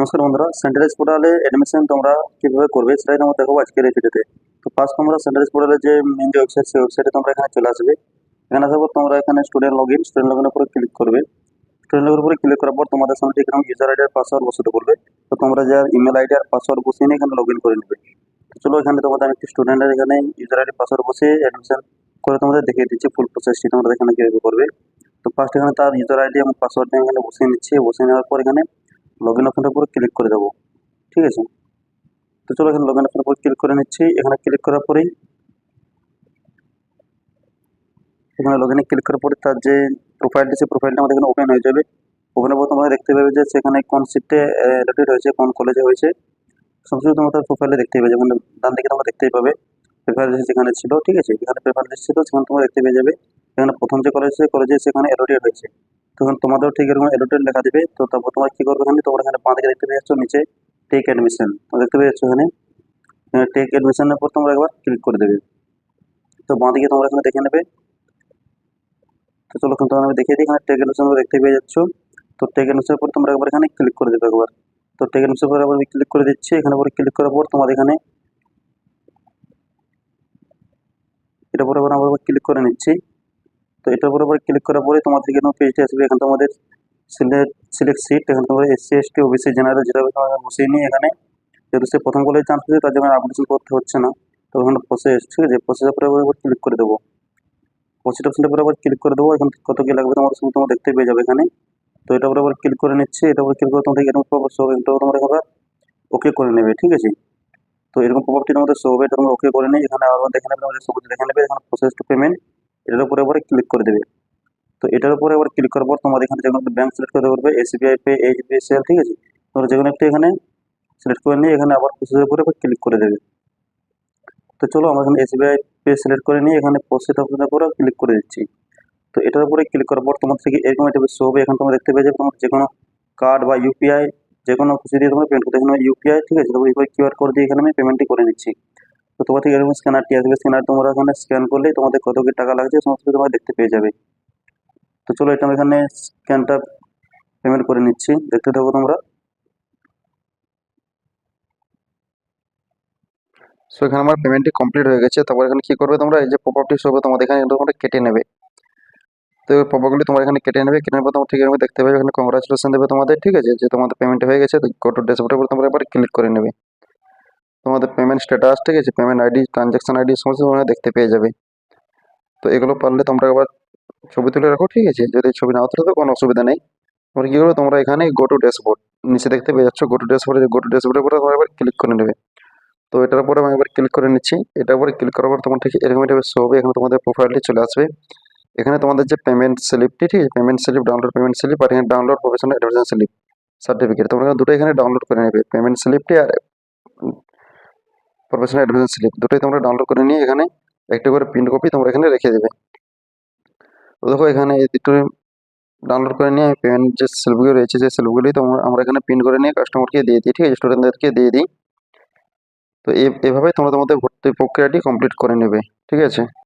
নমস্কার বন্ধুরা, সেন্ট্রালাইজ পোর্টালে অ্যাডমিশন তোমরা কিভাবে করবে সেটাই তোমরা দেখো আজকের এই ভিডিওতে। তো ফার্স্ট তোমরা সেন্ট্রালাইজ পোর্টালে যে মেন যে ওয়েবসাইট, সেই ওয়েবসাইটে তোমরা এখানে চলে আসবে। এখানে আসার পর তোমরা এখানে স্টুডেন্ট লগইনের উপরে ক্লিক করবে। স্টুডেন্ট লগইনের উপরে ক্লিক করার পর তোমাদের সামনে এখানে ইউজার আইডি আর পাসওয়ার্ড বসাতে বলবে। তো তোমরা যার ইমেল আইডি আর পাসওয়ার্ড বসিয়ে নিয়ে এখানে লগইন করে নেবে। তো চলো এখানে তোমাদের আমি একটি স্টুডেন্টের এখানে ইউজার আইডি পাসওয়ার্ড বসিয়ে অ্যাডমিশন করে তোমাদের দেখিয়ে দিচ্ছি ফুল প্রসেসটি তোমরা এখানে কিভাবে করবে। তো ফার্স্ট এখানে তার ইউজার আইডি এবং পাসওয়ার্ড দিয়ে এখানে বসিয়ে নিচ্ছি। বসিয়ে নেওয়ার পর এখানে লগইন অপশনের উপরে ক্লিক করে দেবো। ঠিক আছে, তো চলো এখানে লগইন অপশনের উপর ক্লিক করে নিচ্ছি। এখানে ক্লিক করার পরেই এখানে লগইনে ক্লিক করার পরে তার যে প্রোফাইলটি, সেই প্রোফাইলটা আমাদের এখানে ওপেন হয়ে যাবে। ওপেনের পর তোমরা দেখতে পাবে যে সেখানে কোন সিটে অ্যালোটেড হয়েছে, কোন কলেজে হয়েছে, সমস্ত কিছু তোমরা তার প্রোফাইলে দেখতে পাবে। যেমন ডান দিকে তোমরা দেখতেই পাবে পেপার লিস্ট যেখানে ছিল। ঠিক আছে, এখানে পেপার লিস্ট ছিল, সেখানে তোমরা দেখতে পেয়ে যাবে এখানে প্রথম যে কলেজে সেখানে অ্যালোটেড হয়েছে। তখন তোমাদেরও ঠিক এরকম অ্যালোটেড লেখা দিবে। তো তারপর তোমরা কি করবে, এখানে তোমরা এখানে বাঁ দিকে দেখতে পেয়ে যাচ্ছ নিচে টেক অ্যাডমিশন, দেখতে পেয়ে যাচ্ছ এখানে টেক অ্যাডমিশনের উপর তোমরা একবার ক্লিক করে দেবে। তো বাঁ দিকে তোমরা এখানে দেখে নেবে। তো চলো এখন তোমার আমি দেখিয়ে দিই। এখানে টেক অ্যাডমিশন দেখতে পেয়ে যাচ্ছ। তো টেক অ্যাডমিশনের উপর তোমরা একবার এখানে ক্লিক করে দেবে একবার। তো টেক অ্যাডমিশনের উপর আবার আমি ক্লিক করে দিচ্ছি। এখানে পরে ক্লিক করার পর তোমাদের এখানে এটার উপর আবার আমরা ক্লিক করে নিচ্ছি। তো এটার উপর আবার ক্লিক করার পরে তোমাদের এখানে পেজটি আসবে। এখানে তোমাদের সিলেক্ট সিট, এখানে তোমাদের এসসি এসটি ওবিসি জেনারেল যেটা তোমাদের বসিয়ে নিয়ে এখানে যেহেতু সে প্রথম কলেজে চান্স পেয়েছে তার জন্য আপডেশন করতে হচ্ছে না। তো ওখানে প্রসেস, ঠিক আছে, প্রসেসের উপরে আবার ক্লিক করে দেবো। প্রসিড অপশনের উপরে আবার ক্লিক করে দেবো। এখন কত কি লাগবে তোমার সঙ্গে তোমরা দেখতে পেয়ে যাবে এখানে। তো এটার উপরে আবার ক্লিক করে নিচ্ছি। এটার উপরে ক্লিক করে তোমাদের এরকম সব এটাও তোমরা আবার ওকে করে নেবে। ঠিক আছে, তো এরকম প্রপার্টি তোমাদের শো হবে, এটা তোমরা ওকে করে নিয়ে এখানে আবার দেখে নেবে, তোমাদের সবুজ দেখে নেবে এখানে প্রসেস টু পেমেন্ট, এটার উপরে আবার ক্লিক করে দেবে। তো এটার উপরে আবার ক্লিক করার পর তোমাদের এখানে যেকোনো ব্যাংক সিলেক্ট করতে পারবে, এসবিআই পে, এইচডিএফসিএল। ঠিক আছে, তোমরা যেকোনো একটা এখানে সিলেক্ট করে নিয়ে এখানে আবার প্রসেসের উপরে আবার ক্লিক করে দেবে। তো চলো আমরা এখানে এসবিআই পে সিলেক্ট করে নিয়ে এখানে প্রসেস অপশনের উপরে ক্লিক করে দিচ্ছি। তো এটার উপরে ক্লিক করার পর তোমার থেকে এরকম একটা শো হবে। এখন তোমরা দেখতে পেয়ে যাবে তোমার যে কোনো কার্ড বা ইউপিআই যে কোনো কিছু দিয়ে তোমরা পেমেন্ট করতে, এখানে ইউপিআই। ঠিক আছে, তো ইউপিআই কিউআর কোড দিয়ে এখানে আমি পেমেন্টটি করে নিচ্ছি। তো তোমার থেকে এরকম স্ক্যানারটি আসবে। স্ক্যানার তোমরা এখানে স্ক্যান করলেই তোমাদের কত কি টাকা লাগছে সমস্ত কিছু তোমরা দেখতে পেয়ে যাবে। তো চলো এটা আমি এখানে স্ক্যানটা পেমেন্ট করে নিচ্ছি, দেখতে থাকো তোমরা। সো এখানে আমার পেমেন্টটি কমপ্লিট হয়ে গেছে। তারপর এখানে কি করবে তোমরা, এই যে পপআপটি শো হবে তোমাদের এখানে তোমরা কেটে নেবে। তো এই পপআপগুলি তোমরা এখানে কেটে নেবে। কেটে নেওয়ার পর তোমরা ঠিক এরকম দেখতে পাবে এখানে কংগ্রাচুলেশন দেবে তোমাদের। ঠিক আছে, যে তোমাদের পেমেন্ট হয়ে গেছে। তো গো টু ড্যাশবোর্ডের উপর তোমরা এবার ক্লিক করে নেবে। তোমাদের পেমেন্ট স্ট্যাটাস, ঠিক আছে, পেমেন্ট আইডি, ট্রানজ্যাকশন আইডি সমস্ত তোমরা দেখতে পেয়ে যাবে। তো এগুলো পারলে তোমরা এবার ছবি তুলে রাখো। ঠিক আছে, যদি ছবি নাও তুলে তো কোনো অসুবিধা নেই। তোমরা কি করবে, তোমরা এখানে গো টু ড্যাশবোর্ড নিচে দেখতে পেয়ে যাচ্ছ, গো টু ড্যাশবোর্ডের উপরে তোমরা এবার ক্লিক করে নেবে। তো এটার উপরে আমি এবার ক্লিক করে নিচ্ছি। এটার উপরে ক্লিক করার পর তোমার ঠিক এরকম একটা শো হবে। এখানে তোমাদের প্রোফাইলটি চলে আসবে। এখানে তোমাদের যে পেমেন্ট স্লিপটি, ঠিক আছে, payment slip, download payment slip, আর এখানে download professional admission slip certificate, তোমরা দুটো এখানে ডাউনলোড করে নেবে। পেমেন্ট স্লিপটি আর প্রফেশনাল অ্যাডমিশন স্লিপ দুটোই তোমরা ডাউনলোড করে নিয়ে এখানে একটা করে প্রিন্ট কপি তোমরা এখানে রেখে দেবে। তো দেখো এখানে এই দুটো ডাউনলোড করে নিয়ে পেমেন্ট যে স্লিপগুলো রয়েছে সেই স্লিপগুলি তোমরা আমরা এখানে প্রিন্ট করে নিয়ে কাস্টমারকে দিয়ে দিই। ঠিক আছে, স্টুডেন্টদেরকে দিয়ে দিই। তো এভাবে তোমরা তোমাদের ভর্তি প্রক্রিয়াটি কমপ্লিট করে নেবে। ঠিক আছে।